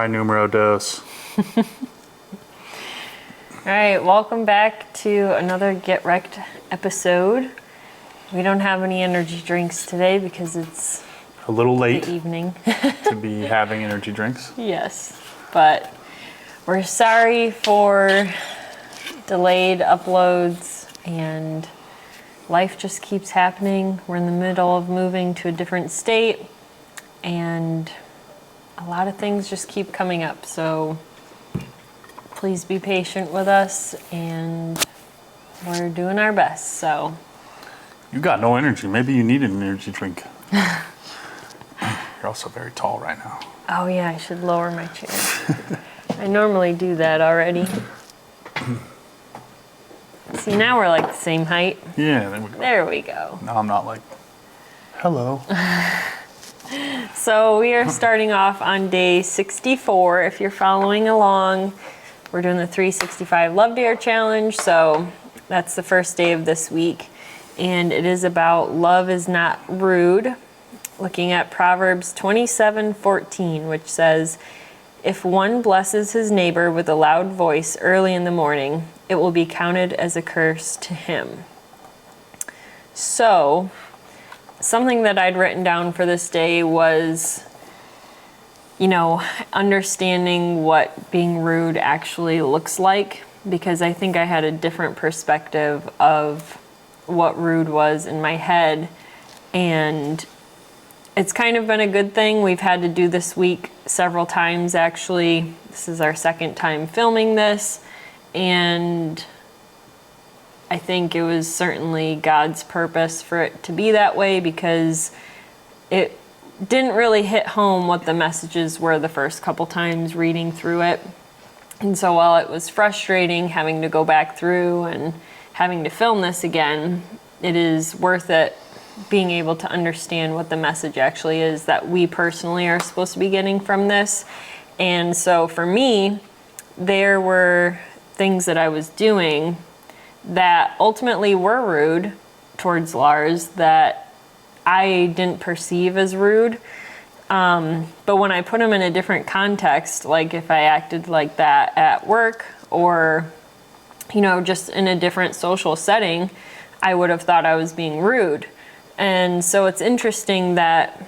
Numero dos. All right, welcome back to another Get Rek'd episode. We don't have any energy drinks today because it's A little late the evening. to be having energy drinks. Yes, but we're sorry for delayed uploads, and life just keeps happening. We're in the middle of moving to a different state, and a lot of things just keep coming up. So please be patient with us, and we're doing our best. So You got no energy. Maybe you need an energy drink. You're also very tall right now. oh yeah, I should lower my chair. I normally do that already. See, now we're like the same height. Yeah, there we go. There we go. Now I'm not like, hello. So we are starting off on day 64. If you're following along, we're doing the 365 Love Dare Challenge. So that's the first day of this week. And it is about love is not rude. Looking at Proverbs 27:14, which says, if one blesses his neighbor with a loud voice early in the morning, it will be counted as a curse to him. So something that I'd written down for this day was, understanding what being rude actually looks like, because I think I had a different perspective of what rude was in my head. And it's kind of been a good thing. We've had to do this week several times, actually. This is our second time filming this. And I think it was certainly God's purpose for it to be that way, because it didn't really hit home what the messages were the first couple times reading through it. And so while it was frustrating having to go back through and having to film this again, it is worth it being able to understand what the message actually is that we personally are supposed to be getting from this. And so for me, there were things that I was doing that ultimately were rude towards Lars that I didn't perceive as rude. But when I put him in a different context, like if I acted like that at work or, just in a different social setting, I would have thought I was being rude. And so it's interesting that,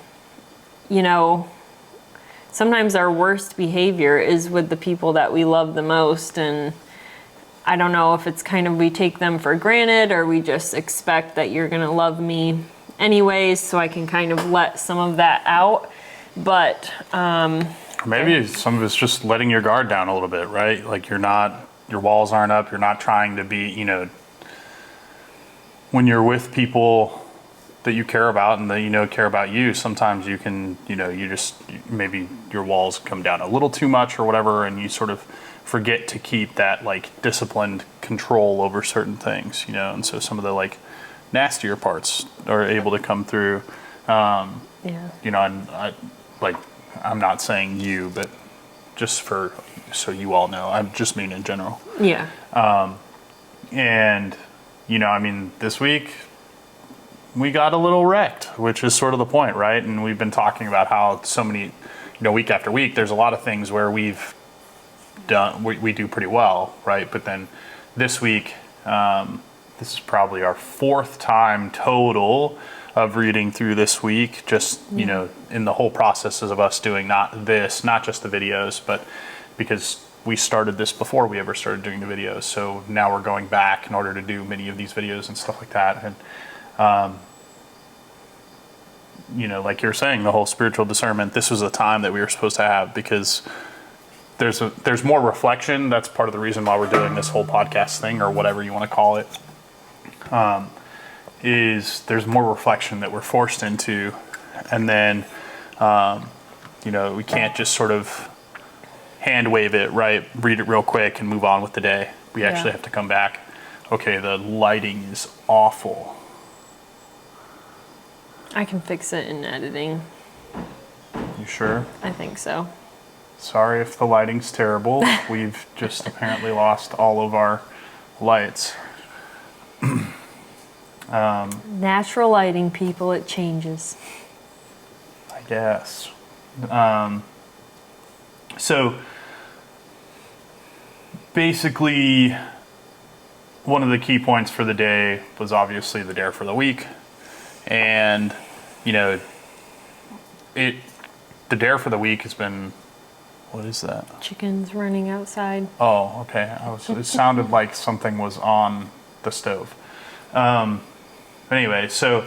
sometimes our worst behavior is with the people that we love the most. And I don't know if it's kind of we take them for granted or we just expect that you're going to love me anyways, so I can kind of let some of that out. But Maybe some of it's just letting your guard down a little bit, right? Like your walls aren't up. You're not trying to be, when you're with people that you care about and that care about you, sometimes you can, maybe your walls come down a little too much or whatever, and you sort of forget to keep that disciplined control over certain things, and so some of the nastier parts are able to come through. And I'm not saying you, but just so you all know, I just mean in general. yeah. And this week we got a little wrecked, which is sort of the point, right? And we've been talking about how so many, week after week, there's a lot of things where we've done, we do pretty well, right? But then this week, this is probably our fourth time total of reading through this week, just, in the whole processes of us doing not just the videos, but because we started this before we ever started doing the videos. So now we're going back in order to do many of these videos and stuff like that. And, like you're saying, the whole spiritual discernment, this was a time that we were supposed to have, because there's more reflection. That's part of the reason why we're doing this whole podcast thing, or whatever you want to call it, is there's more reflection that we're forced into. And then, we can't just sort of hand wave it, right? Read it real quick and move on with the day. We actually have to come back. Okay, the lighting is awful. I can fix it in editing. You sure? I think so. Sorry if the lighting's terrible. We've just apparently lost all of our lights. Natural lighting, people, it changes. I guess. So basically, one of the key points for the day was obviously the dare for the week. And, you know, the dare for the week has been, what is that? Chickens running outside. Oh, okay. It sounded like something was on the stove. Anyway, so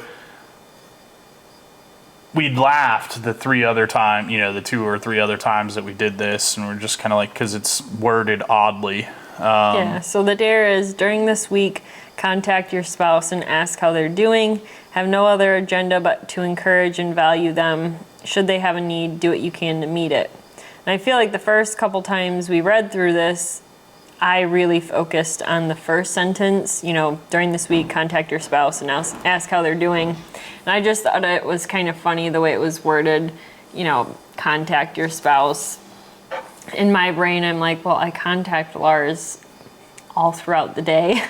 we'd laughed the 2 or 3 other times that we did this, and we're just kind of like, because it's worded oddly. Yeah, so the dare is during this week, contact your spouse and ask how they're doing. Have no other agenda but to encourage and value them. Should they have a need, do what you can to meet it. And I feel like the first couple times we read through this, I really focused on the first sentence, during this week, contact your spouse and ask how they're doing. And I just thought it was kind of funny the way it was worded, contact your spouse. In my brain, I'm like, well, I contact Lars all throughout the day,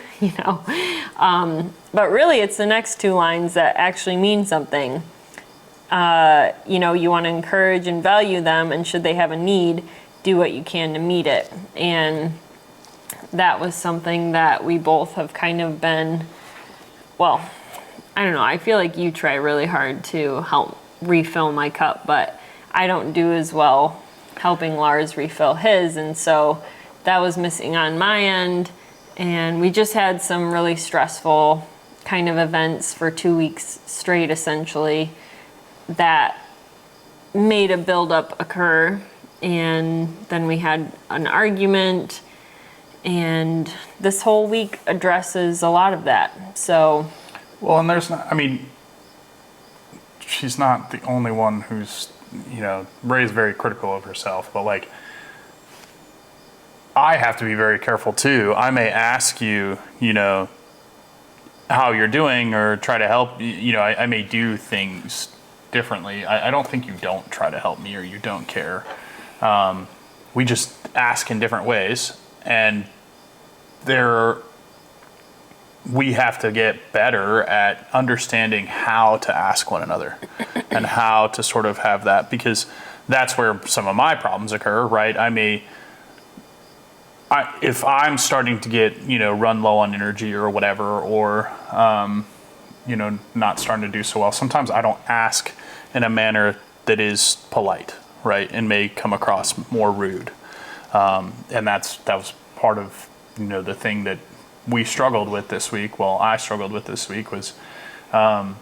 But really, it's the next 2 lines that actually mean something. You want to encourage and value them, and should they have a need, do what you can to meet it. And that was something that we both have kind of been, well, I don't know, I feel like you try really hard to help refill my cup, but I don't do as well helping Lars refill his, and so that was missing on my end. And we just had some really stressful kind of events for 2 weeks straight, essentially, that made a buildup occur. And then we had an argument, and this whole week addresses a lot of that. So, well, and she's not the only one who's, Ray's very critical of herself, but like, I have to be very careful too. I may ask you, how you're doing or try to help. I may do things differently. I don't think you don't try to help me or you don't care. We just ask in different ways, and we have to get better at understanding how to ask one another and how to sort of have that, because that's where some of my problems occur, right? If I'm starting to get, run low on energy or whatever, or, not starting to do so well, sometimes I don't ask in a manner that is polite, right? And may come across more rude. And that was part of, the thing that we struggled with this week. Well, I struggled with this week was, I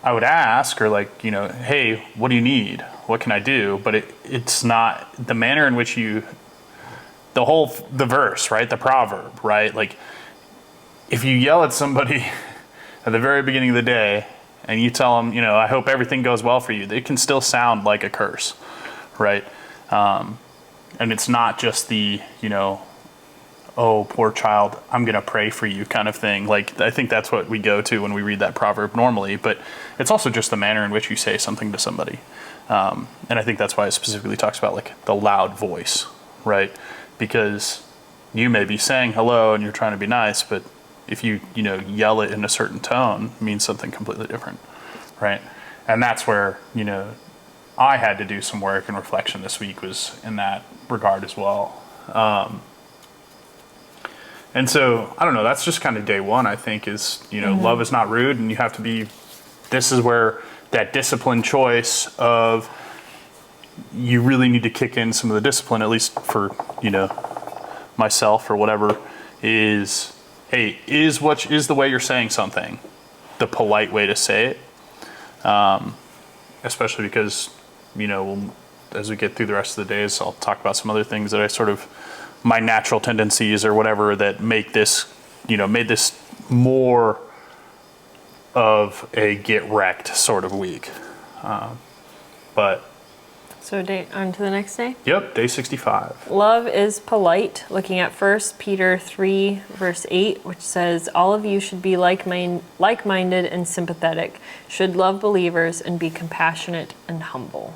would ask, or like, hey, what do you need? What can I do? But it's not the manner in which the verse, right? The proverb, right? Like, if you yell at somebody at the very beginning of the day and you tell them, I hope everything goes well for you, it can still sound like a curse, right? And it's not just the, oh, poor child, I'm going to pray for you kind of thing. Like, I think that's what we go to when we read that proverb normally, but it's also just the manner in which you say something to somebody. And I think that's why it specifically talks about like the loud voice, right? Because you may be saying hello and you're trying to be nice, but if you yell it in a certain tone, it means something completely different, right? And that's where, I had to do some work and reflection this week, was in that regard as well. And so, I don't know, that's just kind of day one, I think, is, love is not rude, and you have to be, this is where that discipline choice of, you really need to kick in some of the discipline, at least for, myself or whatever, is, hey, is the way you're saying something the polite way to say it? Especially because, as we get through the rest of the days, I'll talk about some other things that I sort of, my natural tendencies or whatever that make this, made this more of a get wrecked sort of week. So on to the next day? Yep, day 65. Love is polite, looking at 1 Peter 3, verse 8, which says, all of you should be like-minded and sympathetic, should love believers and be compassionate and humble.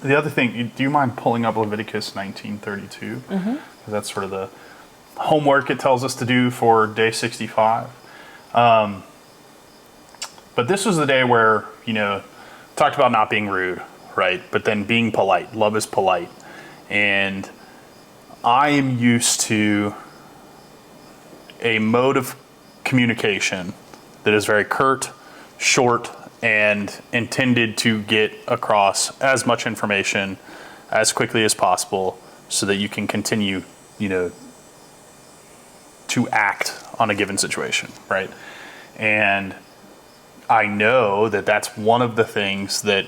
The other thing, do you mind pulling up Leviticus 19:32? Because that's sort of the homework it tells us to do for day 65. But this was the day where, talked about not being rude, right? But then being polite. Love is polite. And I am used to a mode of communication that is very curt, short, and intended to get across as much information as quickly as possible so that you can continue, to act on a given situation, right? And I know that that's one of the things that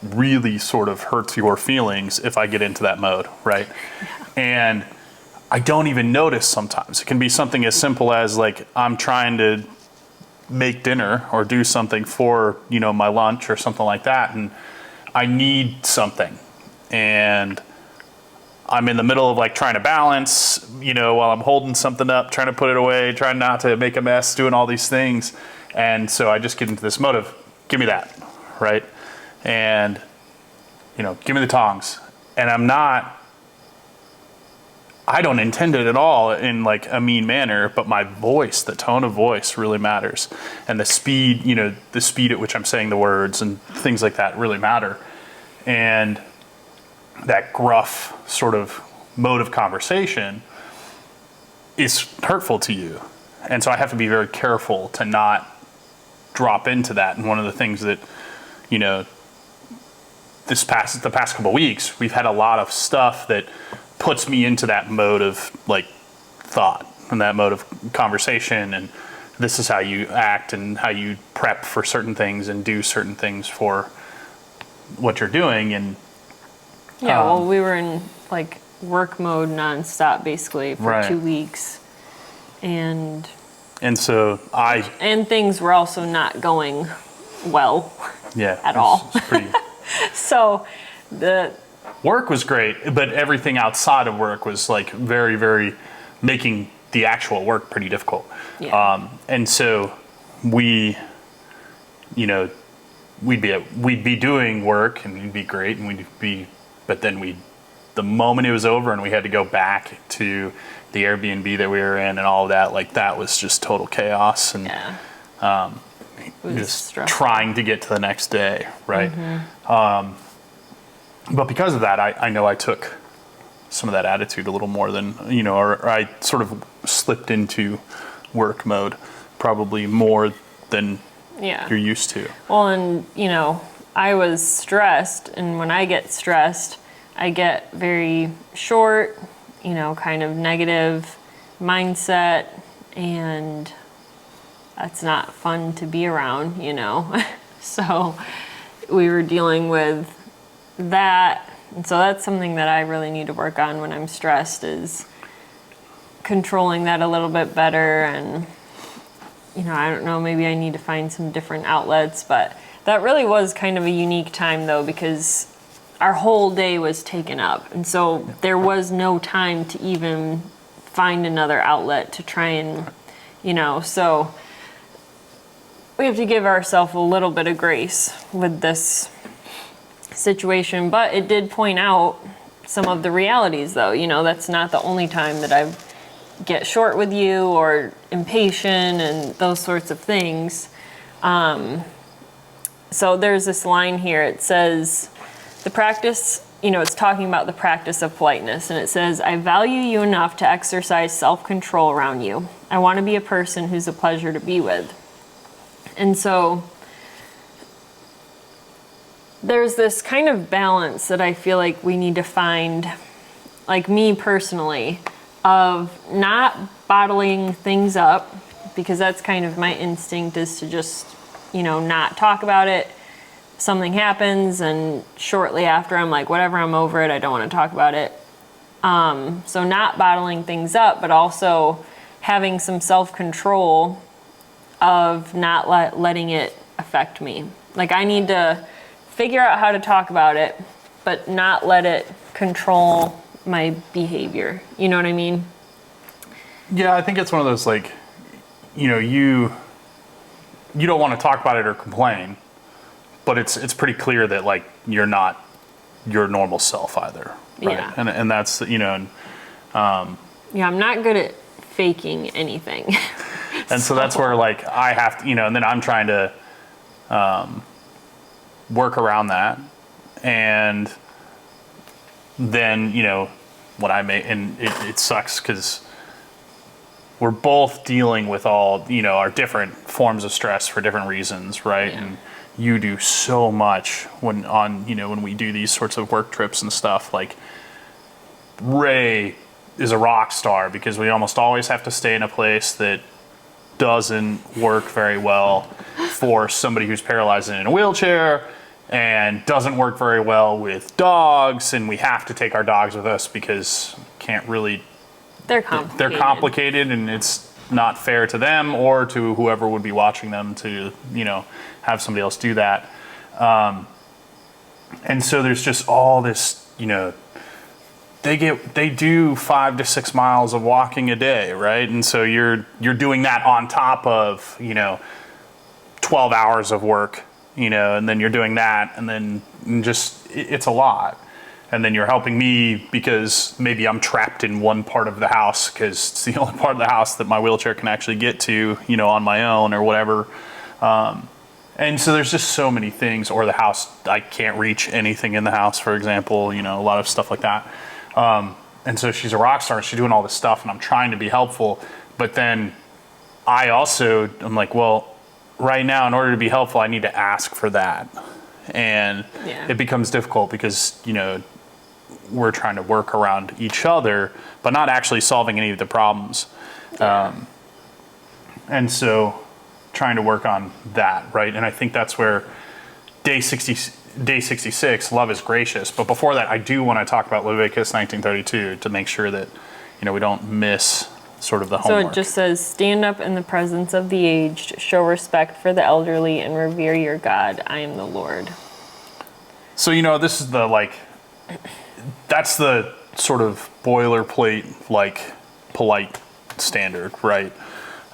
really sort of hurts your feelings if I get into that mode, right? Yeah. And I don't even notice sometimes. It can be something as simple as like I'm trying to make dinner or do something for, my lunch or something like that, and I need something. And I'm in the middle of like trying to balance, while I'm holding something up, trying to put it away, trying not to make a mess, doing all these things. And so I just get into this mode of, give me that, right? And, give me the tongs. And I don't intend it at all in like a mean manner, but my voice, the tone of voice really matters. And the speed, the speed at which I'm saying the words and things like that really matter. And that gruff sort of mode of conversation is hurtful to you. And so I have to be very careful to not drop into that. And one of the things that, the past couple of weeks, we've had a lot of stuff that puts me into that mode of like thought and that mode of conversation. And this is how you act and how you prep for certain things and do certain things for what you're doing. And yeah, well, we were in like work mode nonstop basically for right. 2 weeks, and so and things were also not going well. Yeah, at all. It's pretty. So the work was great, but everything outside of work was like very, very making the actual work pretty difficult. Yeah. And so we'd be doing work and it'd be great, and but then the moment it was over and we had to go back to the Airbnb that we were in and all of that, like that was just total chaos. And yeah. Just stressful. Trying to get to the next day, right? Mm-hmm. But because of that, I know I took some of that attitude a little more than, or I sort of slipped into work mode probably more than you're used to. Well, and, I was stressed, and when I get stressed, I get very short, kind of negative mindset, and that's not fun to be around, So we were dealing with that. And so that's something that I really need to work on when I'm stressed, is controlling that a little bit better. And, I don't know, maybe I need to find some different outlets. But that really was kind of a unique time, though, because our whole day was taken up. And so there was no time to even find another outlet to try and, so we have to give ourselves a little bit of grace with this situation. But it did point out some of the realities, though. That's not the only time that I get short with you or impatient and those sorts of things. So there's this line here. It says, the practice, it's talking about the practice of politeness. And it says, I value you enough to exercise self-control around you. I want to be a person who's a pleasure to be with. And so there's this kind of balance that I feel like we need to find, like me personally, of not bottling things up, because that's kind of my instinct, is to just, not talk about it. Something happens and shortly after I'm like, whatever, I'm over it. I don't want to talk about it. So not bottling things up, but also having some self-control of not letting it affect me. Like I need to figure out how to talk about it, but not let it control my behavior. You know what I mean? Yeah, I think it's one of those like, you don't want to talk about it or complain, but it's pretty clear that like you're not your normal self either, right? Yeah. And that's yeah, I'm not good at faking anything. And so that's where like I have to, and then I'm trying to work around that. And then, when I make, and it sucks because we're both dealing with all, our different forms of stress for different reasons, right? Yeah. And you do so much when we do these sorts of work trips and stuff. Like Ray is a rock star because we almost always have to stay in a place that doesn't work very well for somebody who's paralyzed and in a wheelchair, and doesn't work very well with dogs, and we have to take our dogs with us because can't really. They're complicated. They're complicated, and it's not fair to them or to whoever would be watching them to, have somebody else do that. And so there's just all this, they do 5 to 6 miles of walking a day, right? And so you're doing that on top of, 12 hours of work, and then you're doing that, and then it's a lot. And then you're helping me because maybe I'm trapped in one part of the house because it's the only part of the house that my wheelchair can actually get to, on my own or whatever. And so there's just so many things, or the house, I can't reach anything in the house, for example, a lot of stuff like that. And so she's a rock star, she's doing all this stuff, and I'm trying to be helpful. But then I'm like, well, right now, in order to be helpful, I need to ask for that. And it becomes difficult because, we're trying to work around each other, but not actually solving any of the problems. And so trying to work on that, right? And I think that's where day 66, love is gracious. But before that, I do want to talk about Leviticus 19:32 to make sure that, we don't miss sort of the homework. So it just says, stand up in the presence of the aged, show respect for the elderly, and revere your God. I am the Lord. So, this is that's the sort of boilerplate, polite standard, right?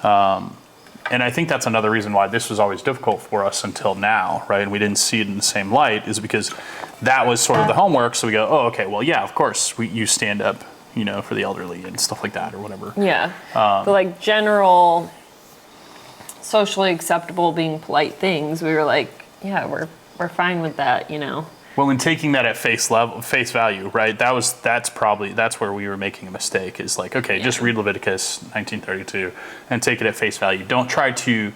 And I think that's another reason why this was always difficult for us until now, right? And we didn't see it in the same light, is because that was sort of the homework. So we go, oh, okay, well, yeah, of course, you stand up, for the elderly and stuff like that or whatever. Yeah. The general socially acceptable being polite things, we were like, yeah, we're fine with that, Well, in taking that at face value, right? That's where we were making a mistake. Is just read Leviticus 19:32 and take it at face value. Don't try to,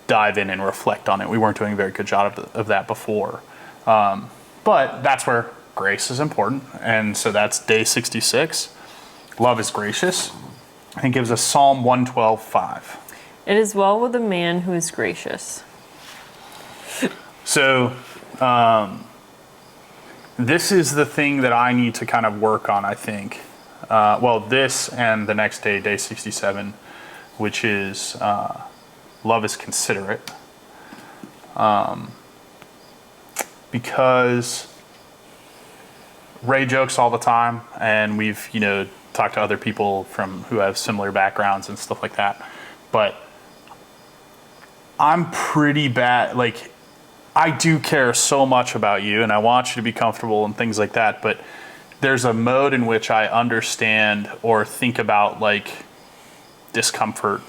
dive in and reflect on it. We weren't doing a very good job of that before. But that's where grace is important, and so that's day 66. Love is gracious, and gives us Psalm 112:5. It is well with a man who is gracious. So. This is the thing that I need to kind of work on, I think. This and the next day, day 67, which is love is considerate. Because Ray jokes all the time, and we've, talked to other people who have similar backgrounds and stuff like that. But I'm pretty bad, I do care so much about you, and I want you to be comfortable and things like that, but there's a mode in which I understand or think about discomfort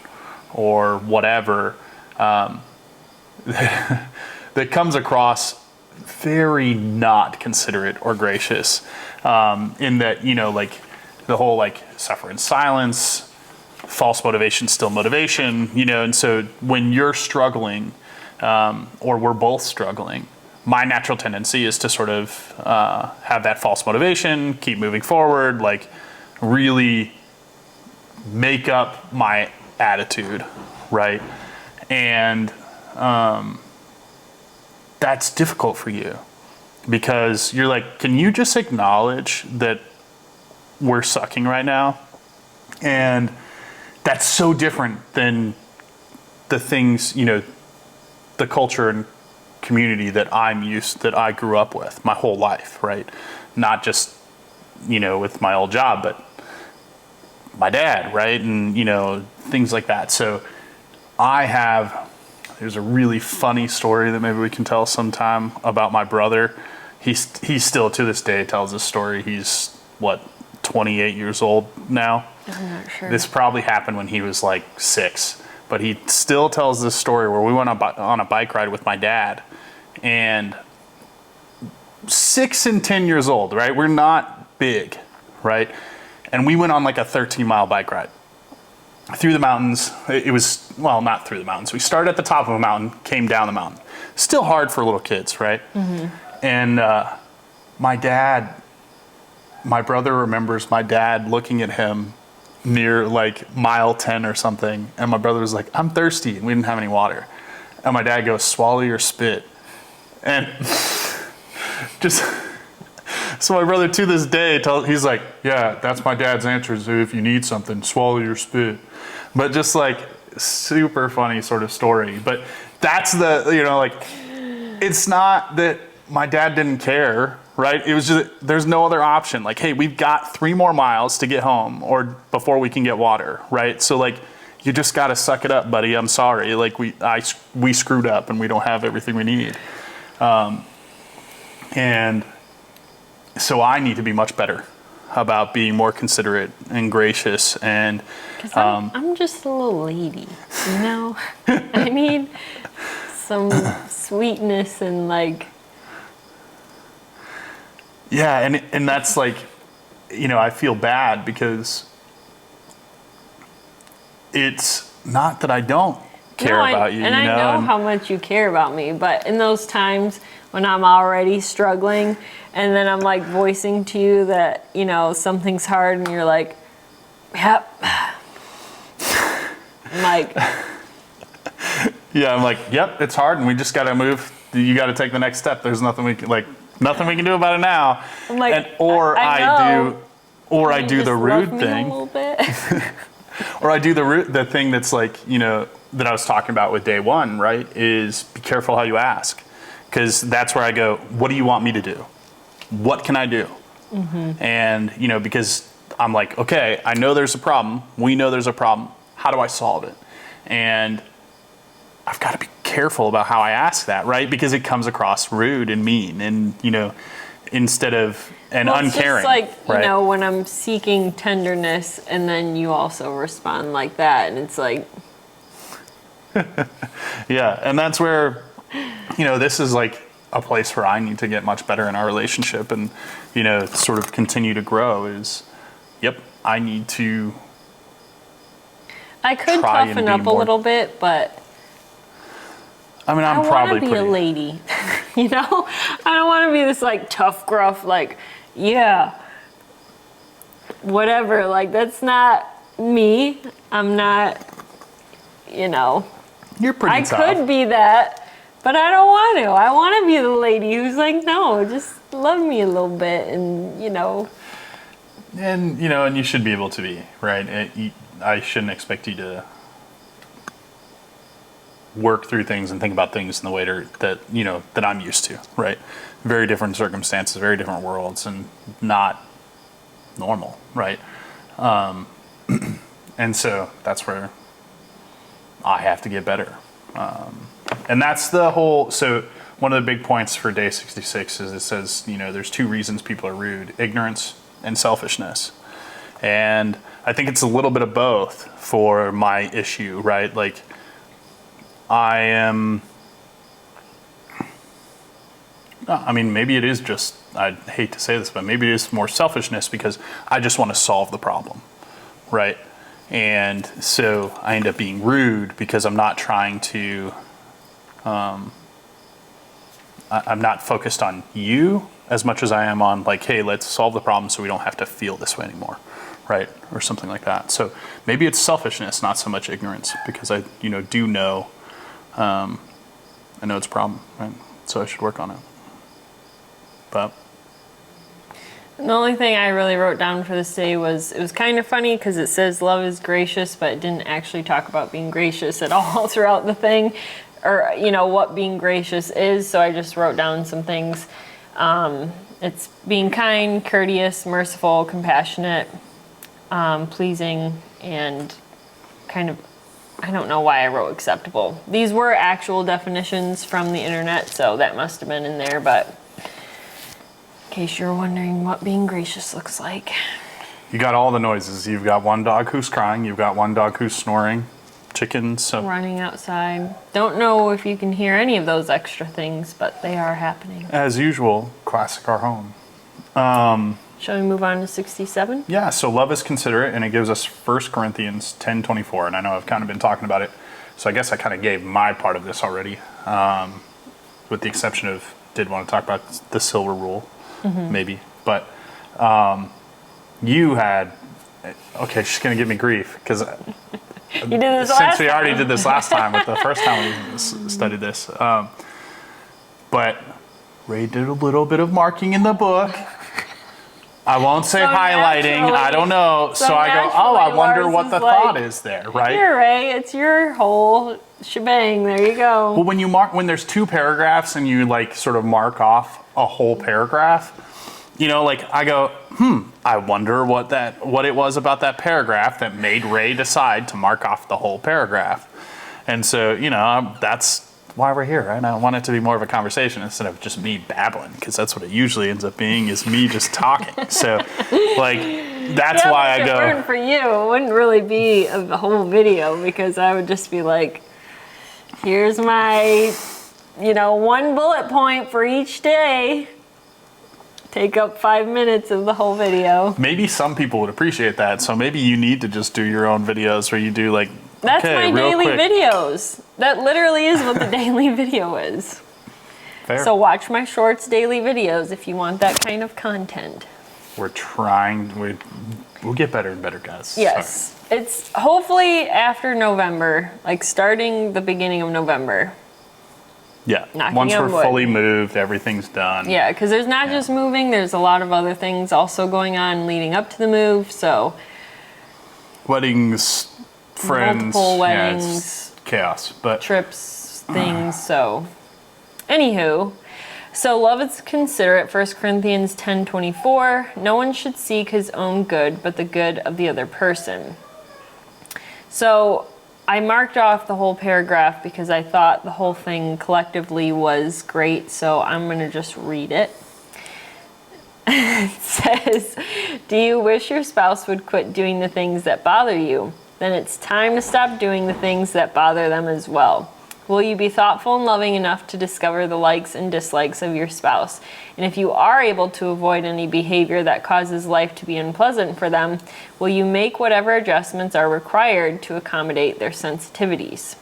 or whatever that comes across very not considerate or gracious, in that, the whole suffer in silence, false motivation, still motivation, and so when you're struggling, or we're both struggling, my natural tendency is to sort of have that false motivation, keep moving forward, really make up my attitude, right? And that's difficult for you because you're can you just acknowledge that we're sucking right now? And that's so different than the things, the culture and community that I grew up with my whole life, right? Not just, with my old job, but my dad, right? And, things like that. So there's a really funny story that maybe we can tell sometime about my brother. He's still to this day tells this story. He's 28 years old now. I'm not sure. This probably happened when he was like 6, but he still tells this story where we went on a bike ride with my dad, and 6 and 10 years old, right? We're not big, right? And we went on like a 13-mile bike ride through the mountains. It was, well, not through the mountains. We started at the top of a mountain, came down the mountain. Still hard for little kids, right? And my brother remembers my dad looking at him near like mile 10 or something. And my brother was like, I'm thirsty. And we didn't have any water. And my dad goes, swallow your spit. And just, so my brother to this day, he's like, yeah, that's my dad's answer is if you need something, swallow your spit. But just like super funny sort of story. But that's the, like, it's not that my dad didn't care, right? It was just, there's no other option. Like, hey, we've got 3 more miles to get home or before we can get water, right? So like, you just got to suck it up, buddy. I'm sorry. Like we screwed up and we don't have everything we need. And so I need to be much better about being more considerate and gracious. And I'm just a little lady, you know? I need some sweetness and like. Yeah, and that's like, I feel bad because it's not that I don't care about you. And I know how much you care about me, but in those times when I'm already struggling and then I'm like voicing to you that, something's hard and you're like, yep. I'm like. Yeah, I'm like, yep, it's hard and we just got to move. You got to take the next step. There's nothing we can do about it now. I'm like, I do the rude thing. A little bit. Or I do the thing that's like, that I was talking about with day one, right? Is be careful how you ask. Because that's where I go, what do you want me to do? What can I do? And, because I'm like, okay, I know there's a problem. We know there's a problem. How do I solve it? And I've got to be careful about how I ask that, right? Because it comes across rude and mean and, instead of uncaring. It's just like, right? When I'm seeking tenderness and then you also respond like that. And it's like. Yeah. And that's where, this is like a place where I need to get much better in our relationship and, sort of continue to grow is, yep, I need to. I could toughen up a little bit, but. I mean, I want to be a lady, I don't want to be this like tough, gruff, like, yeah, whatever. Like, that's not me. I'm not, You're pretty tough. I could be that, but I don't want to. I want to be the lady who's like, no, just love me a little bit and, And, and you should be able to be, right? I shouldn't expect you to work through things and think about things in the way that I'm used to, right? Very different circumstances, very different worlds, and not normal, right? And so that's where I have to get better. And that's the whole, so one of the big points for day 66 is it says, there's 2 reasons people are rude: ignorance and selfishness. And I think it's a little bit of both for my issue, right? Like, maybe it is just, I hate to say this, but maybe it is more selfishness because I just want to solve the problem, right? And so I end up being rude because I'm not trying to, I'm not focused on you as much as I am on like, hey, let's solve the problem so we don't have to feel this way anymore, right? Or something like that. So maybe it's selfishness, not so much ignorance, because I, do know, I know it's a problem, right? So I should work on it. But the only thing I really wrote down for this day was, it was kind of funny because it says love is gracious, but it didn't actually talk about being gracious at all throughout the thing, or, what being gracious is. So I just wrote down some things. It's being kind, courteous, merciful, compassionate, pleasing, and kind of, I don't know why I wrote acceptable. These were actual definitions from the internet, so that must have been in there, but in case you're wondering what being gracious looks like. You got all the noises. You've got one dog who's crying. You've got one dog who's snoring. Chickens. So. Running outside. Don't know if you can hear any of those extra things, but they are happening. As usual, classic our home. Shall we move on to 67? Yeah, so love is considerate, and it gives us 1 Corinthians 10:24, and I know I've kind of been talking about it, so I guess I kind of gave my part of this already, with the exception of did want to talk about the silver rule, maybe, but you had, okay, she's going to give me grief, because You did this last since we already time. did this last time with the first time we studied this, but Ray did a little bit of marking in the book. I won't say So highlighting, naturally- I don't know. so So I go, oh, I naturally wonder Lars what is the like, thought is there, right? Here, Ray, it's your whole shebang. There you go. Well, when you mark, when there's 2 paragraphs and you like sort of mark off a whole paragraph, you know, like I go, I wonder what it was about that paragraph that made Ray decide to mark off the whole paragraph. And so, you know, that's why we're here, right? I want it to be more of a conversation instead of just me babbling, because that's what it usually ends up being, is me just talking. So, like, that's why I If it go. weren't for you, it wouldn't really be a whole video, because I would just be like, here's my, 1 bullet point for each day. Take up 5 minutes of the whole video. Maybe some people would appreciate that, so maybe you need to just do your own videos where you do like. That's okay, my real daily quick. videos. That literally is what the daily video is. Fair. So watch my shorts daily videos if you want that kind of content. We're trying. We'll get better and better, guys. Yes. It's hopefully after November, like starting the beginning of November. Yeah. Knocking Once on we're wood. fully moved, everything's done. Yeah, because there's not just moving, there's a lot of other things also going on leading up to the move. So Weddings, friends. multiple yeah, it's weddings, chaos. But trips, things. So anywho, so love is considerate, 1 Corinthians 10:24. No one should seek his own good, but the good of the other person. So I marked off the whole paragraph because I thought the whole thing collectively was great, so I'm going to just read it. It says, do you wish your spouse would quit doing the things that bother you? Then it's time to stop doing the things that bother them as well. Will you be thoughtful and loving enough to discover the likes and dislikes of your spouse? And if you are able to avoid any behavior that causes life to be unpleasant for them, will you make whatever adjustments are required to accommodate their sensitivities?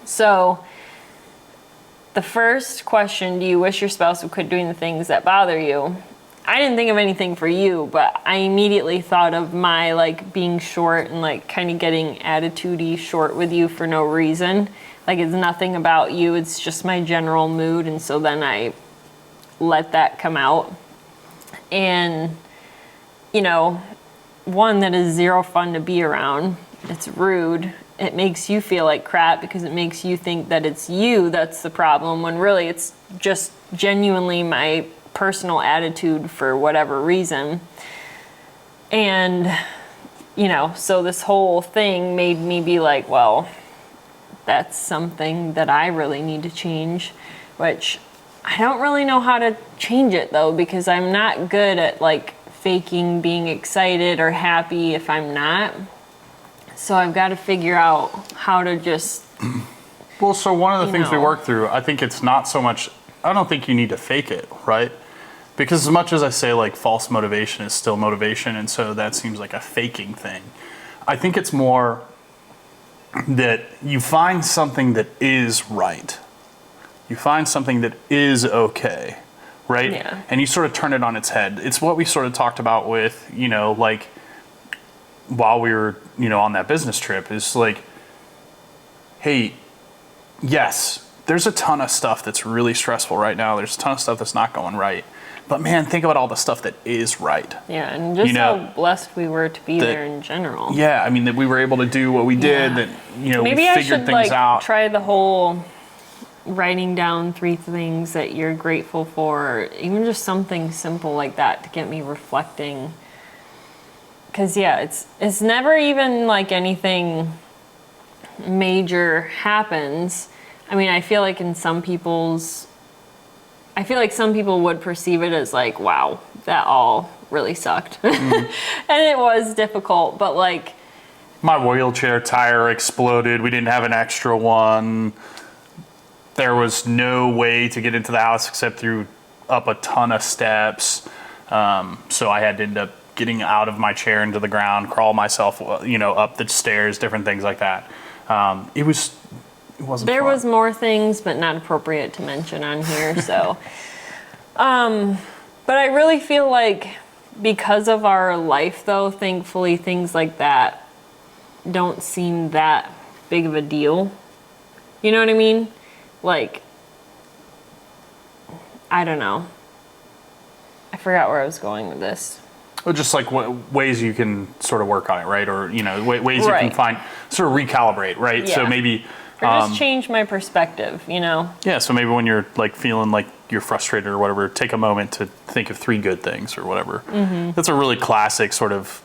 So, the first question, do you wish your spouse would quit doing the things that bother you? I didn't think of anything for you, but I immediately thought of my being short and kind of getting attitude-y short with you for no reason. It's nothing about you, it's just my general mood, and so then I let that come out. And, one, that is zero fun to be around. It's rude. It makes you feel like crap because it makes you think that it's you that's the problem, when really it's just genuinely my personal attitude for whatever reason. And, so this whole thing made me be like, well, that's something that I really need to change, which I don't really know how to change it though, because I'm not good at faking being excited or happy if I'm not. So I've got to figure out how to just... Well, so one of the things we work through, I think it's not so much, I don't think you need to fake it, right? Because as much as I say false motivation is still motivation, and so that seems like a faking thing, I think it's more that you find something that is right. You find something that is okay, right? Yeah. And you sort of turn it on its head. It's what we sort of talked about with, while we were, on that business trip, is hey, yes, there's a ton of stuff that's really stressful right now. There's a ton of stuff that's not going right. But man, think about all the stuff that is right. Yeah, and just how blessed we were to be there in general. Yeah, I mean, that we were able to do what we did, that, Maybe we I figured should things out. try the whole writing down 3 things that you're grateful for, or even just something simple like that to get me reflecting. Because it's never even anything major happens. I mean, I feel like some people would perceive it as wow, that all really sucked. And it was difficult, but like, my wheelchair tire exploded. We didn't have an extra one. There was no way to get into the house except through up a ton of steps. So I had to end up getting out of my chair into the ground, crawl myself, up the stairs, different things like that. It wasn't there fun. was more things, but not appropriate to mention on here. So, but I really feel like because of our life, though, thankfully, things like that don't seem that big of a deal. You know what I mean? Like, I don't know. I forgot where I was going with this. Well, just like ways you can sort of work on it, right? Or, ways you Right. can find, sort of recalibrate, right? Yeah. So maybe... Or just change my perspective, Yeah, so maybe when you're like feeling like you're frustrated or whatever, take a moment to think of 3 good things or whatever. Mm-hmm. That's a really classic sort of,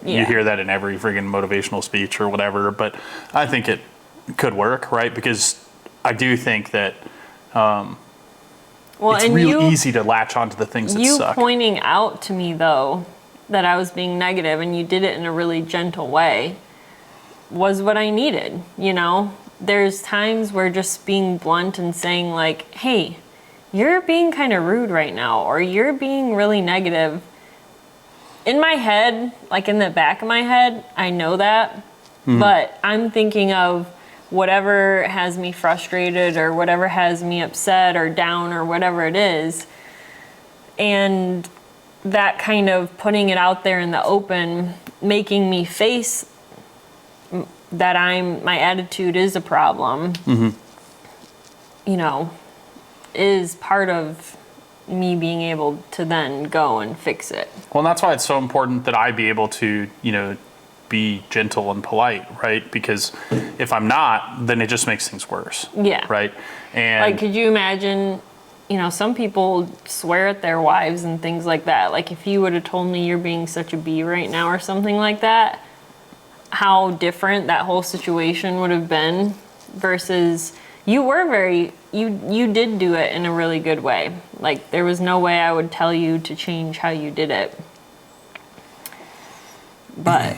you hear that in every friggin' motivational speech or whatever, but I think it could work, right? Because I do think that it's real easy to latch onto the things that suck. You pointing out to me, though, that I was being negative and you did it in a really gentle way was what I needed, There's times where just being blunt and saying like, hey, you're being kind of rude right now, or you're being really negative. In my head, like in the back of my head, I know that, but I'm thinking of whatever has me frustrated or whatever has me upset or down or whatever it is. And that kind of putting it out there in the open, making me face that my attitude is a problem, is part of me being able to then go and fix it. Well, and that's why it's so important that I be able to, be gentle and polite, right? Because if I'm not, then it just makes things worse. Yeah. Right? And Like, could you imagine, some people swear at their wives and things like that. Like, if you would have told me you're being such a bee right now or something like that, how different that whole situation would have been versus you did do it in a really good way. Like, there was no way I would tell you to change how you did it. But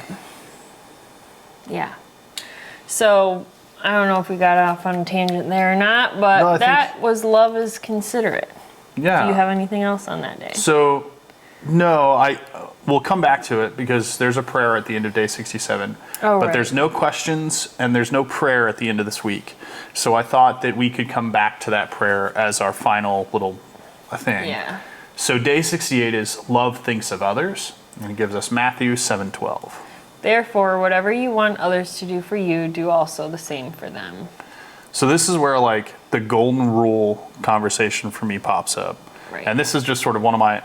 yeah. So I don't know if we got off on a tangent there or not, but No, that was Love is Considerate. yeah. Do you have anything else on that day? So, no, we'll come back to it because there's a prayer at the end of day 67. Oh, but right. there's no questions and there's no prayer at the end of this week. So I thought that we could come back to that prayer as our final little thing. Yeah. So day 68 is love thinks of others, and it gives us Matthew 7:12. Therefore, whatever you want others to do for you, do also the same for them. So this is where like the golden rule conversation for me pops up. Right. And this is just sort of one of my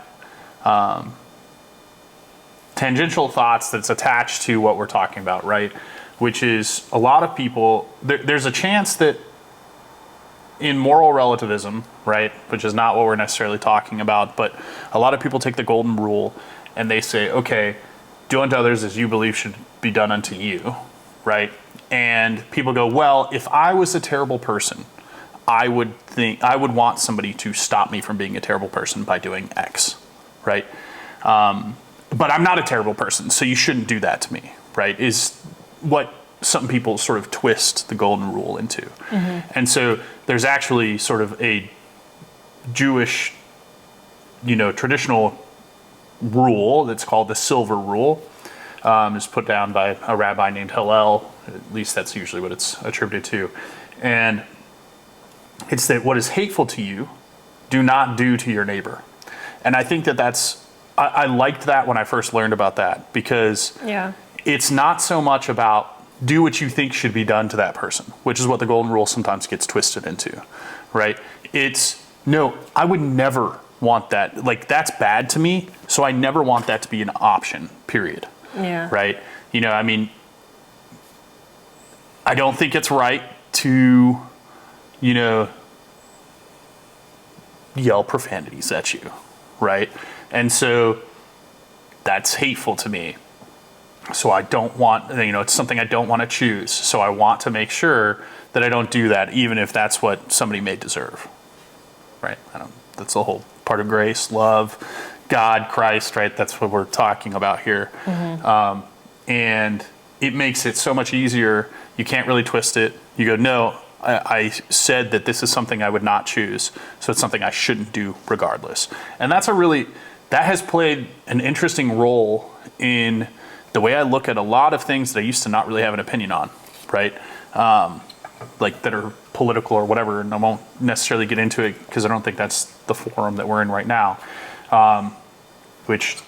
tangential thoughts that's attached to what we're talking about, right? Which is a lot of people, there's a chance that in moral relativism, right, which is not what we're necessarily talking about, but a lot of people take the golden rule and they say, okay, do unto others as you believe should be done unto you, right? And people go, well, if I was a terrible person, I would want somebody to stop me from being a terrible person by doing X, right? But I'm not a terrible person, so you shouldn't do that to me, right? Is what some people sort of twist the golden rule into. Mm-hmm. And so there's actually sort of a Jewish, traditional rule that's called the silver rule. It's put down by a rabbi named Hillel. At least that's usually what it's attributed to. And it's that what is hateful to you, do not do to your neighbor. And I think I liked that when I first learned about that, because it's not so much about do what you think should be done to that person, which is what the golden rule sometimes gets twisted into, right? It's, no, I would never want that. Like, that's bad to me, so I never want that to be an option, period. Yeah. Right? I don't think it's right to, yell profanities at you, right? And so that's hateful to me. So I don't want, it's something I don't want to choose. So I want to make sure that I don't do that, even if that's what somebody may deserve, right? That's the whole part of grace, love, God, Christ, right? That's what we're talking about here. And it makes it so much easier. You can't really twist it. You go, no, I said that this is something I would not choose, so it's something I shouldn't do regardless. And that has played an interesting role in the way I look at a lot of things that I used to not really have an opinion on, right? Like that are political or whatever, and I won't necessarily get into it because I don't think that's the forum that we're in right now. Which,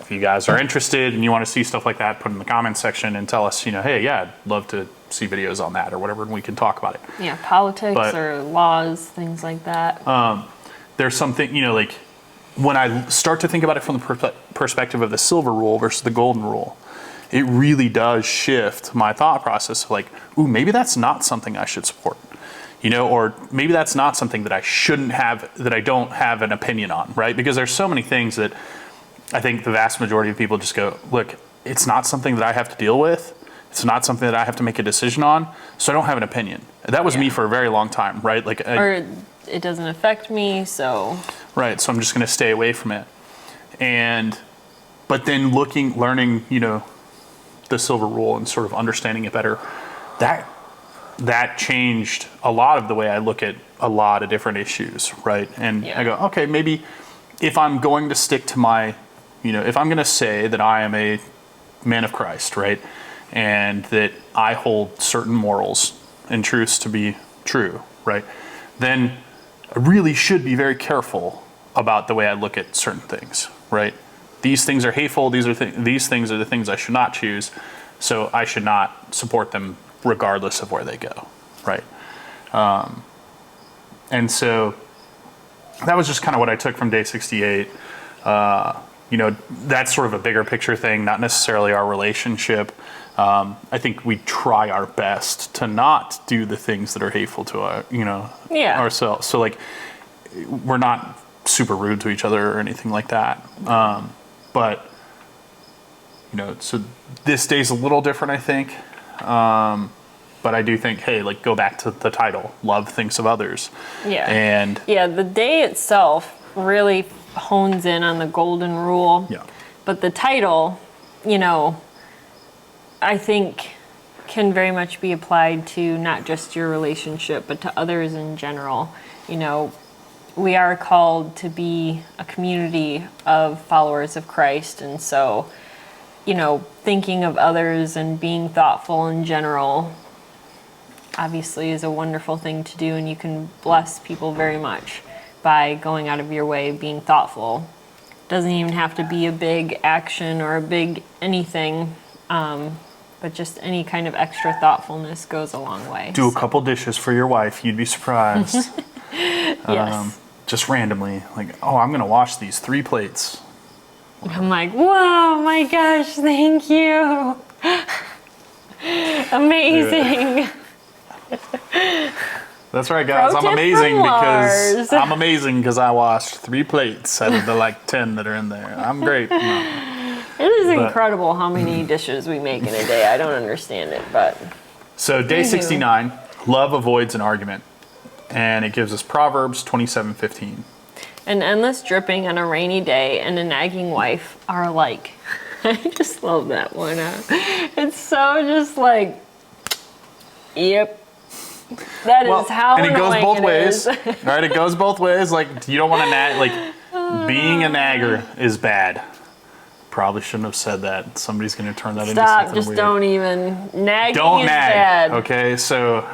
if you guys are interested and you want to see stuff like that, put in the comments section and tell us, hey, yeah, I'd love to see videos on that or whatever, and we can talk about it. Yeah, politics or laws, things like that. There's something, like when I start to think about it from the perspective of the silver rule versus the golden rule, it really does shift my thought process of like, ooh, maybe that's not something I should support, or maybe that's not something that I don't have an opinion on, right? Because there's so many things that I think the vast majority of people just go, look, it's not something that I have to deal with. It's not something that I have to make a decision on, so I don't have an opinion. That was me for a very long time, right? Or it doesn't affect me, so. Right, so I'm just going to stay away from it. But then learning, the silver rule and sort of understanding it better, that changed a lot of the way I look at a lot of different issues, right? And I go, okay, maybe if I'm going to stick to my, if I'm going to say that I am a man of Christ, right? And that I hold certain morals and truths to be true, right? Then I really should be very careful about the way I look at certain things, right? These things are hateful. These things are the things I should not choose. So I should not support them regardless of where they go, right? And so that was just kind of what I took from day 68. That's sort of a bigger picture thing, not necessarily our relationship. I think we try our best to not do the things that are hateful to ourselves. So we're not super rude to each other or anything like that. But so this day's a little different, I think. But I do think, hey, go back to the title, Love Thinks of Others. Yeah. And the day itself really hones in on the golden rule. Yeah. But the title, I think can very much be applied to not just your relationship, but to others in general. We are called to be a community of followers of Christ. And so, thinking of others and being thoughtful in general obviously is a wonderful thing to do. And you can bless people very much by going out of your way, being thoughtful. Doesn't even have to be a big action or a big anything. But just any kind of extra thoughtfulness goes a long way. Do a couple dishes for your wife. You'd be surprised. Yes. Just randomly, I'm going to wash these 3 plates. I'm like, whoa, my gosh, thank you. Amazing. That's right, guys. Pro I'm tip amazing from Lars. because I washed 3 plates out of the 10 that are in there. I'm great. It is incredible how many dishes we make in a day. I don't understand it, but. So day 69, love avoids an argument. And it gives us Proverbs 27:15. An endless dripping on a rainy day and a nagging wife are alike. I just love that one. It's so just yep. That is how and it goes both ways. Is. Right? It goes both ways. You don't want to nag. Being a nagger is bad. Probably shouldn't have said that. Somebody's going to turn that into something weird. Just don't even. Nagging don't is nag. bad. Okay, so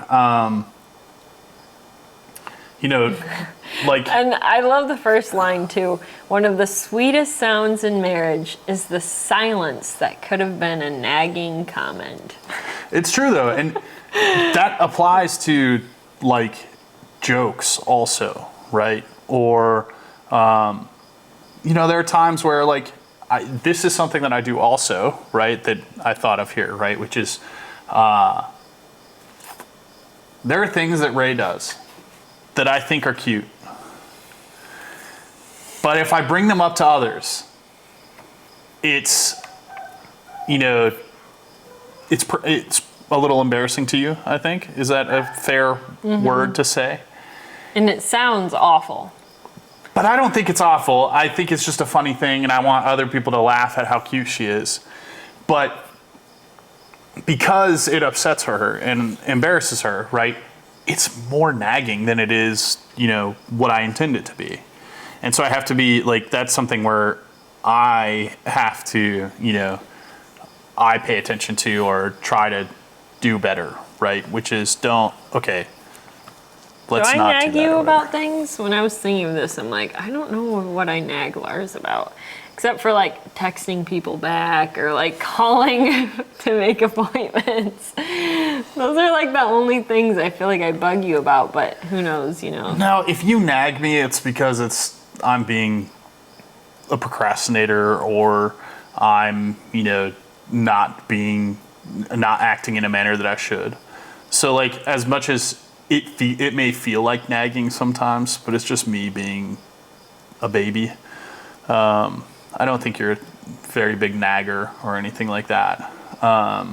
And I love the first line too. One of the sweetest sounds in marriage is the silence that could have been a nagging comment. It's true though, and that applies to jokes also, right? Or there are times where this is something that I do also, right? That I thought of here, right? Which is there are things that Ray does that I think are cute. But if I bring them up to others, it's it's a little embarrassing to you, I think. Is that a fair word to say? And it sounds awful. But I don't think it's awful. I think it's just a funny thing, and I want other people to laugh at how cute she is. But because it upsets her and embarrasses her, right? It's more nagging than it is, what I intend it to be. And so I have to be like, that's something where I have to, I pay attention to or try to do better, right? Which is let's do I not nag do that you or about whatever. things? When I was thinking of this, I'm like, I don't know what I nag Lars about. Except for like texting people back or like calling to make appointments. Those are like the only things I feel like I bug you about, but who knows, No, if you nag me, it's because I'm being a procrastinator or I'm, not acting in a manner that I should. So like as much as it may feel like nagging sometimes, but it's just me being a baby. I don't think you're a very big nagger or anything like that. I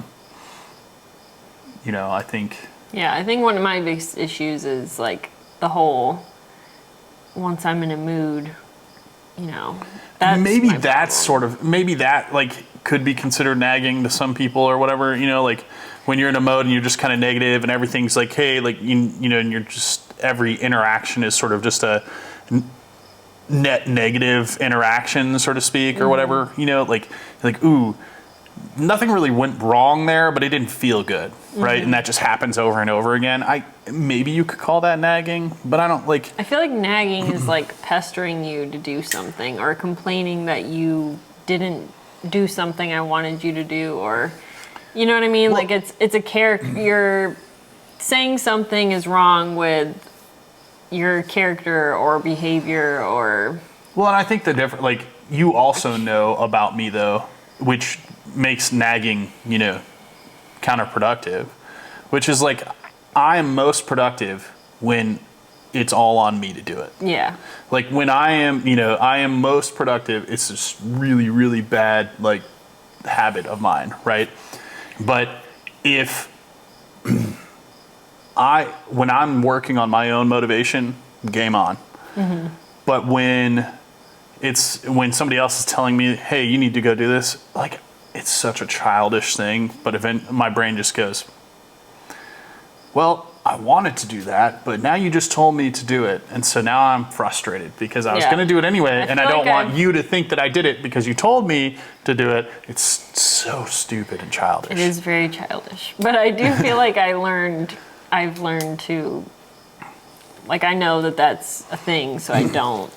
think. Yeah, I think one of my biggest issues is like the whole once I'm in a mood, that's Maybe my that's problem. maybe that like could be considered nagging to some people or whatever, like when you're in a mode and you're just kind of negative and everything's like, hey, like, and you're just, every interaction is sort of just a net negative interaction, so to speak, or whatever, like, ooh, nothing really went wrong there, but it didn't feel good, right? And that just happens over and over again. Maybe you could call that nagging, but I don't like. I feel like nagging is like pestering you to do something or complaining that you didn't do something I wanted you to do, or you know what I mean? Well, like it's a character. You're saying something is wrong with your character or behavior or. Well, and I think the difference, like, you also know about me though, which makes nagging, counterproductive, which is like, I am most productive when it's all on me to do it. Yeah. Like when I am most productive, it's this really, really bad, like, habit of mine, right? But if when I'm working on my own motivation, game on. Mm-hmm. But when somebody else is telling me, hey, you need to go do this, like, it's such a childish thing, but my brain just goes, well, I wanted to do that, but now you just told me to do it. And so now I'm frustrated because I was going to do it anyway, and I don't want you to think that I did it because you told me to do it. It's so stupid and childish. It is very childish. But I do feel like I've learned to, like, I know that that's a thing, so I don't.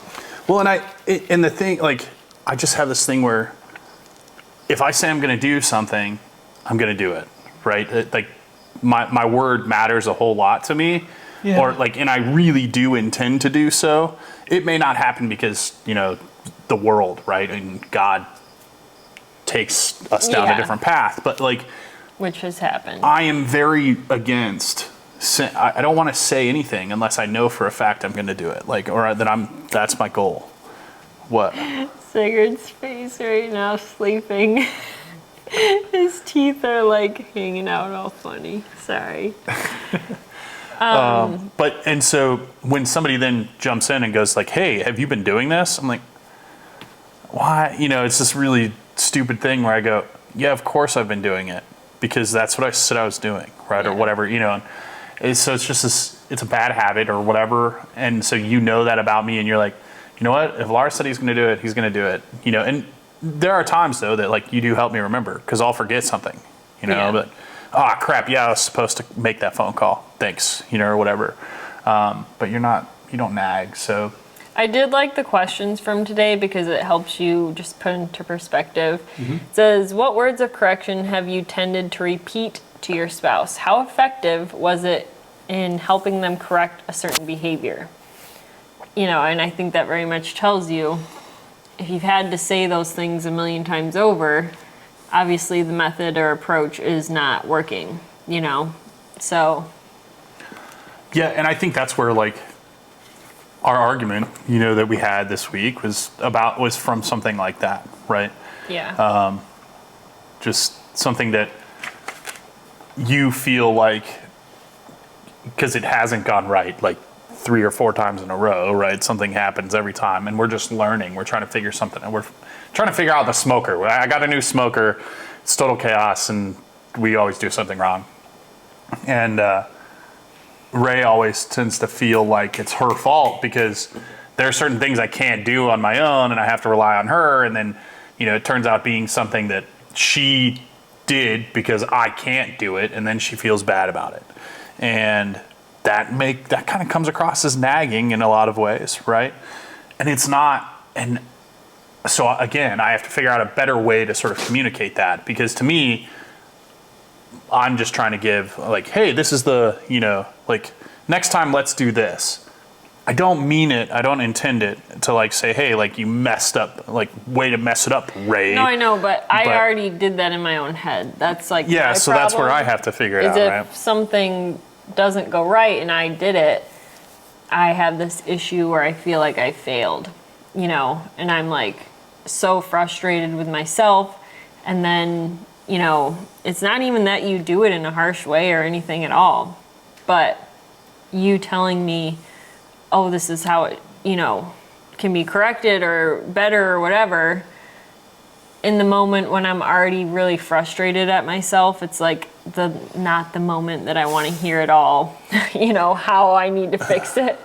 Well, and the thing, like, I just have this thing where if I say I'm going to do something, I'm going to do it, right? Like, my word matters a whole lot to me, or like, and I really do intend to do so. It may not happen because, the world, right? And God takes us down a different path, but like, which has happened. I am very against. I don't want to say anything unless I know for a fact I'm going to do it, like, or that that's my goal. What? Sigurd's face right now, sleeping. His teeth are like hanging out all funny. Sorry. And so when somebody then jumps in and goes like, hey, have you been doing this? I'm like, why? It's this really stupid thing where I go, yeah, of course I've been doing it because that's what I said I was doing, right? Yeah. Or whatever, and so it's just it's a bad habit or whatever. And so that about me and you're like, you know what? If Lars said he's going to do it, he's going to do it, and there are times though that like you do help me remember because I'll forget something, but crap, yeah, I was supposed to make that phone call. Thanks, or whatever. But you don't nag. So I did like the questions from today because it helps you just put into perspective. Mm-hmm. It says, what words of correction have you tended to repeat to your spouse? How effective was it in helping them correct a certain behavior? And I think that very much tells you if you've had to say those things a million times over, obviously the method or approach is not working, so. Yeah, and I think that's where like our argument, that we had this week was from something like that, right? Yeah. Just something that you feel like, because it hasn't gone right, like 3 or 4 times in a row, right? Something happens every time, and we're just learning. We're trying to figure something, and we're trying to figure out the smoker. I got a new smoker. It's total chaos, and we always do something wrong. And Ray always tends to feel like it's her fault because there are certain things I can't do on my own, and I have to rely on her. And then, it turns out being something that she did because I can't do it, and then she feels bad about it. And that kind of comes across as nagging in a lot of ways, right? And it's not. And so again, I have to figure out a better way to sort of communicate that, because to me, I'm just trying to give like, hey, this is the, like, next time let's do this. I don't mean it. I don't intend it to like say, hey, like you messed up, like way to mess it up, Ray. No, I know, but I already did that in my own head. That's like yeah. So that's where I have to figure it out, right? If something doesn't go right and I did it, I have this issue where I feel like I failed, and I'm like so frustrated with myself. And then, it's not even that you do it in a harsh way or anything at all, but you telling me, oh, this is how it, can be corrected or better or whatever. In the moment when I'm already really frustrated at myself, it's like not the moment that I want to hear it all, how I need to fix it.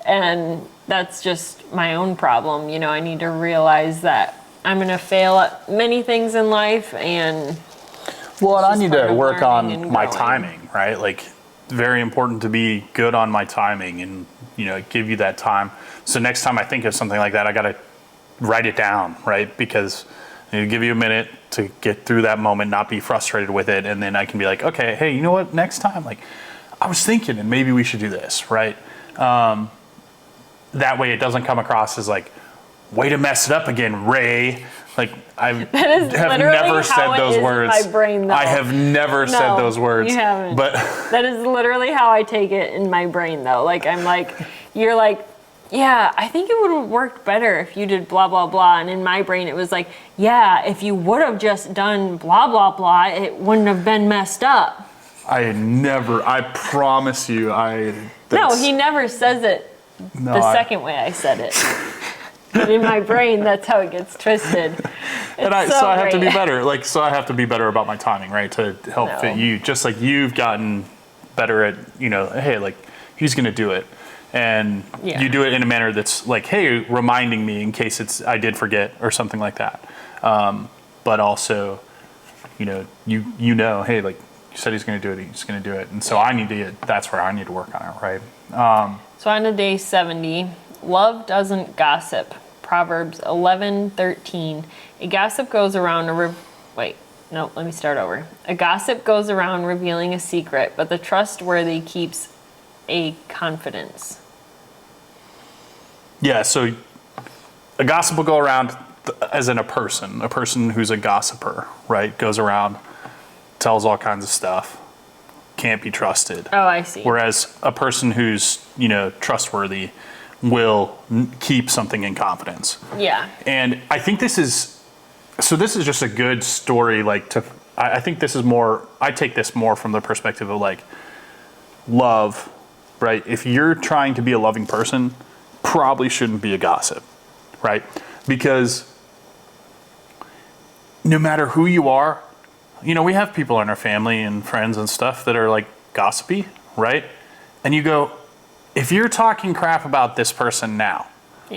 And that's just my own problem. I need to realize that I'm going to fail at many things in life, and I need to work on my growing. timing, right? Like, very important to be good on my timing and, give you that time. So next time I think of something like that, I got to write it down, right? Because it'll give you a minute to get through that moment, not be frustrated with it. And then I can be like, okay, hey, you know what? Next time, like, I was thinking, and maybe we should do this, right? That way it doesn't come across as like, way to mess it up again, Ray. Like, I have never said those words. My brain, though. I have never said those words. You haven't. But that is literally how I take it in my brain, though. Like, I'm like, you're like, yeah, I think it would have worked better if you did blah, blah, blah. And in my brain, it was like, yeah, if you would have just done blah, blah, blah, it wouldn't have been messed up. I promise you, No, he never says it second way I said it. But in my brain, that's how it gets twisted. So I have to be better. Like, so I have to be better about my timing, right? To help fit you. Just like you've gotten better at, hey, like, he's going to do it. And you do it in a manner that's like, hey, reminding me in case I did forget or something like that. But also, hey, like you said, he's going to do it. He's going to do it. And so that's where I need to work on it, right? So on to day 70, love doesn't gossip. Proverbs 11:13. A gossip goes around let me start over. A gossip goes around revealing a secret, but the trustworthy keeps a confidence. Yeah, so a gossip will go around as in a person who's a gossiper, right? Goes around, tells all kinds of stuff, can't be trusted. Oh, I see. Whereas a person who's, trustworthy will keep something in confidence. Yeah. And I think this is just a good story. I think this is more, I take this more from the perspective of like love, right? If you're trying to be a loving person, probably shouldn't be a gossip, right? Because no matter who you are, we have people in our family and friends and stuff that are like gossipy, right? And you go, if you're talking crap about this person now,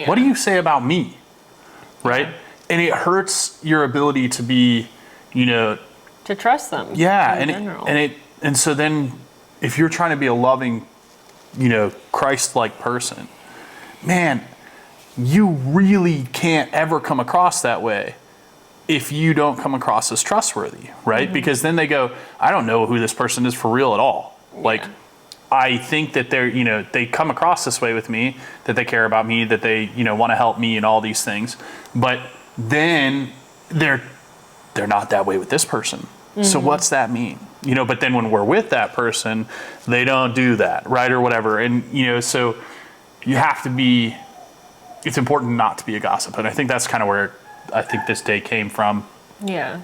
what do you say about me, right? Yeah. And it hurts your ability to be, to trust them. Yeah, and so then if you're trying to be a loving, Christ-like person, man, you really can't ever come across that way if you don't come across as trustworthy, right? Mm-hmm. Because then they go, I don't know who this person is for real at all. Yeah. Like, I think that they're, they come across this way with me, that they care about me, that they, want to help me and all these things. But then they're not that way with this person. Mm-hmm. So what's that mean? But then when we're with that person, they don't do that, right? Or whatever. And, so you have to be, it's important not to be a gossip. And I think that's kind of where I think this day came from. Yeah.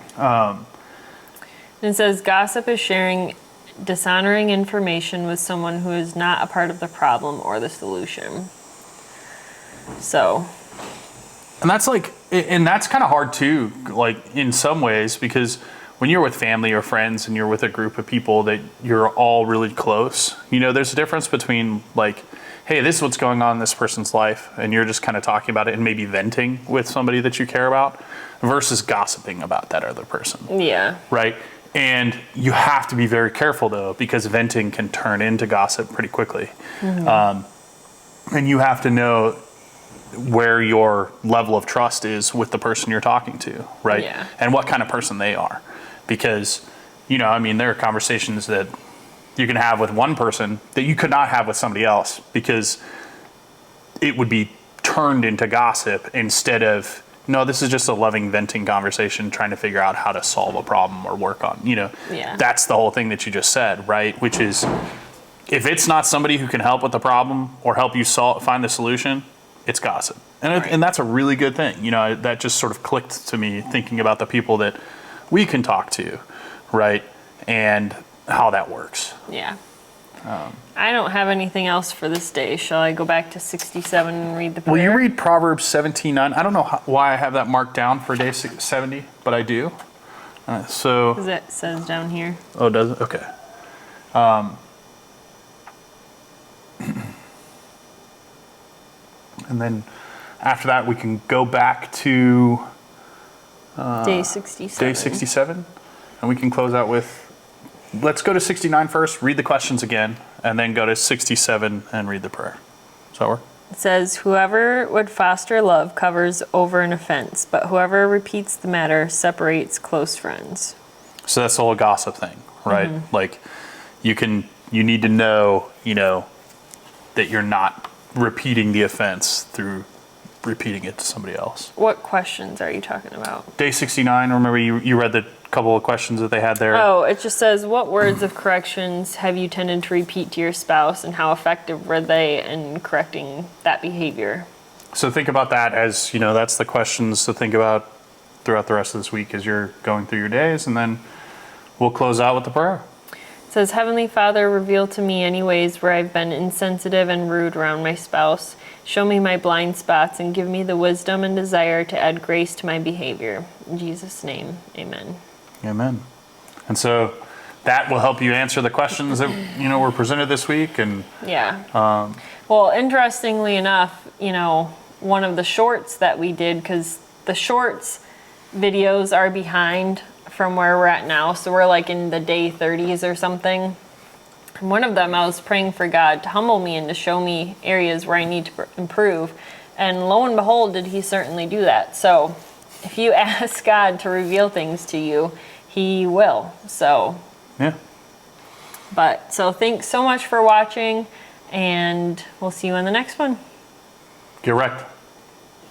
It says gossip is sharing dishonoring information with someone who is not a part of the problem or the solution. So. And that's kind of hard too, like in some ways, because when you're with family or friends and you're with a group of people that you're all really close, there's a difference between like, hey, this is what's going on in this person's life, and you're just kind of talking about it and maybe venting with somebody that you care about, versus gossiping about that other person. Yeah. Right? And you have to be very careful, though, because venting can turn into gossip pretty quickly. Mm-hmm. And you have to know where your level of trust is with the person you're talking to, right? Yeah. And what kind of person they are. Because, there are conversations that you can have with one person that you could not have with somebody else, because it would be turned into gossip instead of, no, this is just a loving venting conversation trying to figure out how to solve a problem or work on, Yeah. That's the whole thing that you just said, right? Which is, if it's not somebody who can help with the problem or help you find the solution, it's gossip. And that's a really good thing. That just sort of clicked to me thinking about the people that we can talk to, right? And how that works. Yeah. I don't have anything else for this day. Shall I go back to 67 and read the prayer? Will you read Proverbs 17:9? I don't know why I have that marked down for day 70, but I do. Because it says down here. Oh, does it? Okay. And then after that, we can go back to Day 67. day 67, and we can close out with, let's go to 69 first, read the questions again, and then go to 67 and read the prayer. Does that work? It says, whoever would foster love covers over an offense, but whoever repeats the matter separates close friends. So that's the whole gossip thing, right? Mm-hmm. Like, you need to know, that you're not repeating the offense through repeating it to somebody else. What questions are you talking about? Day 69, remember you read the couple of questions that they had there? Oh, it just says, what words of corrections have you tended to repeat to your spouse, and how effective were they in correcting that behavior? So think about that as, that's the questions to think about throughout the rest of this week as you're going through your days, and then we'll close out with the prayer. It says, Heavenly Father, reveal to me any ways where I've been insensitive and rude around my spouse. Show me my blind spots and give me the wisdom and desire to add grace to my behavior. In Jesus' name, amen. Amen. And so that will help you answer the questions that, were presented this week. And yeah. Well, interestingly enough, one of the shorts that we did, because the shorts videos are behind from where we're at now. So we're like in the day 30s or something. And one of them, I was praying for God to humble me and to show me areas where I need to improve. And lo and behold, did he certainly do that. So if you ask God to reveal things to you, he will. So, yeah. So thanks so much for watching, and we'll see you in the next one. Get wrecked.